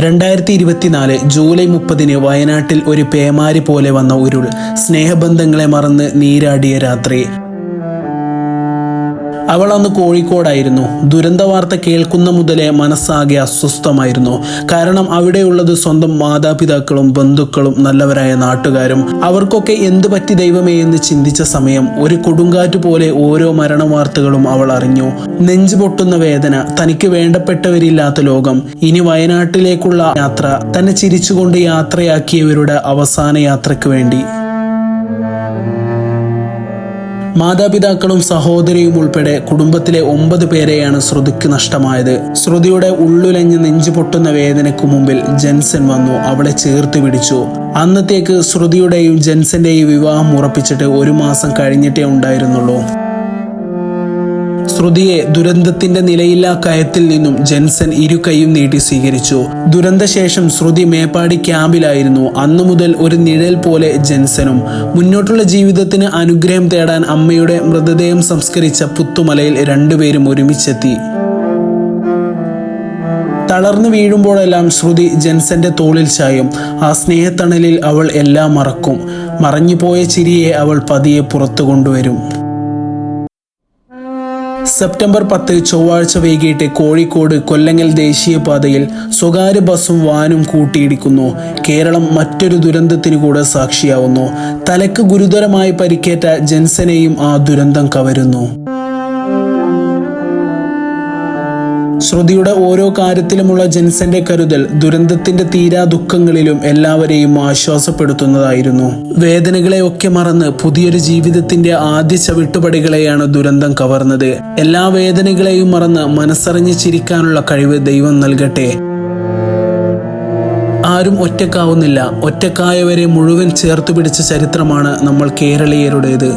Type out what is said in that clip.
2024 July 30 വയനാട്ടിൽ ഒരു പേമാരി പോലെ വന്ന ഉരുൾ. സ്നേഹബന്ധങ്ങളെ മറന്ന് നീരാടിയ രാത്രി. അവൾ അന്ന് കോഴിക്കോടായിരുന്നു. ദുരന്ത വാർത്ത കേൾക്കുന്ന മുതലേ മനസ്സാകെ അസ്വസ്ഥമായിരുന്നു. കാരണം അവിടെയുള്ളത് സ്വന്തം മാതാപിതാക്കളും ബന്ധുക്കളും നല്ലവരായ നാട്ടുകാരും. അവർക്കൊക്കെ എന്ത് പറ്റി ദൈവമേ എന്ന് ചിന്തിച്ച സമയം ഒരു കൊടുങ്കാറ്റ് പോലെ ഓരോ മരണവാർത്തകളും അവൾ അറിഞ്ഞു. നെഞ്ചു പൊട്ടുന്ന വേദന, തനിക്ക് വേണ്ടപ്പെട്ടവരില്ലാത്ത ലോകം, ഇനി വയനാട്ടിലേക്കുള്ള യാത്ര, തന്നെ ചിരിച്ചുകൊണ്ട് യാത്രയാക്കിയവരുടെ അവസാന യാത്രയ്ക്ക് വേണ്ടി. മാതാപിതാക്കളും സഹോദരിയും ഉൾപ്പെടെ കുടുംബത്തിലെ 9 പേരെയാണ് ശ്രുതിക്ക് നഷ്ടമായത്. ശ്രുതിയുടെ ഉള്ളുലഞ്ഞ് നെഞ്ചു പൊട്ടുന്ന വേദനയ്ക്കു മുമ്പിൽ ജെൻസൻ വന്നു അവളെ ചേർത്ത് പിടിച്ചു. അന്നത്തേക്ക് ശ്രുതിയുടെയും ജെൻസന്റെയും വിവാഹം ഉറപ്പിച്ചിട്ട് 1 മാസം കഴിഞ്ഞിട്ടേ ഉണ്ടായിരുന്നുള്ളൂ. ശ്രുതിയെ ദുരന്തത്തിന്റെ നിലയില്ലാ കയത്തിൽ നിന്നും ജെൻസൻ ഇരു കൈയും നീട്ടി സ്വീകരിച്ചു. ദുരന്തശേഷം ശ്രുതി മേപ്പാടി ക്യാമ്പിലായിരുന്നു. അന്നു മുതൽ ഒരു നിഴൽ പോലെ ജെൻസനും. മുന്നോട്ടുള്ള ജീവിതത്തിന് അനുഗ്രഹം തേടാൻ അമ്മയുടെ മൃതദേഹം സംസ്കരിച്ച പുത്തുമലയിൽ 2 പേരും ഒരുമിച്ചെത്തി. തളർന്നു വീഴുമ്പോഴെല്ലാം ശ്രുതി ജെൻസന്റെ തോളിൽ ചായും. ആ സ്നേഹത്തണലിൽ അവൾ എല്ലാം മറക്കും. മറഞ്ഞുപോയ ചിരിയെ അവൾ പതിയെ പുറത്തു കൊണ്ടുവരും. സെപ്റ്റംബർ 10 ചൊവ്വാഴ്ച വൈകിട്ട് കോഴിക്കോട് കൊല്ലങ്ങൽ ദേശീയപാതയിൽ സ്വകാര്യ ബസും വാനും കൂട്ടിയിടിക്കുന്നു. കേരളം മറ്റൊരു ദുരന്തത്തിന് കൂടെ സാക്ഷിയാവുന്നു. തലയ്ക്ക് ഗുരുതരമായി പരിക്കേറ്റ ജെൻസനെയും ആ ദുരന്തം കവരുന്നു. ശ്രുതിയുടെ ഓരോ കാര്യത്തിലുമുള്ള ജെൻസന്റെ കരുതൽ ദുരന്തത്തിന്റെ തീരാ ദുഃഖങ്ങളിലും എല്ലാവരെയും ആശ്വാസപ്പെടുത്തുന്നതായിരുന്നു. വേദനകളെയൊക്കെ മറന്ന് പുതിയൊരു ജീവിതത്തിന്റെ ആദ്യ ചവിട്ടുപടികളെയാണ് ദുരന്തം കവർന്നത്. എല്ലാ വേദനകളെയും മറന്ന് മനസ്സറിഞ്ഞ് ചിരിക്കാനുള്ള കഴിവ് ദൈവം നൽകട്ടെ. ആരും ഒറ്റക്കാവുന്നില്ല. ഒറ്റക്കായവരെ മുഴുവൻ ചേർത്ത് പിടിച്ച ചരിത്രമാണ് നമ്മൾ കേരളീയരുടേത്.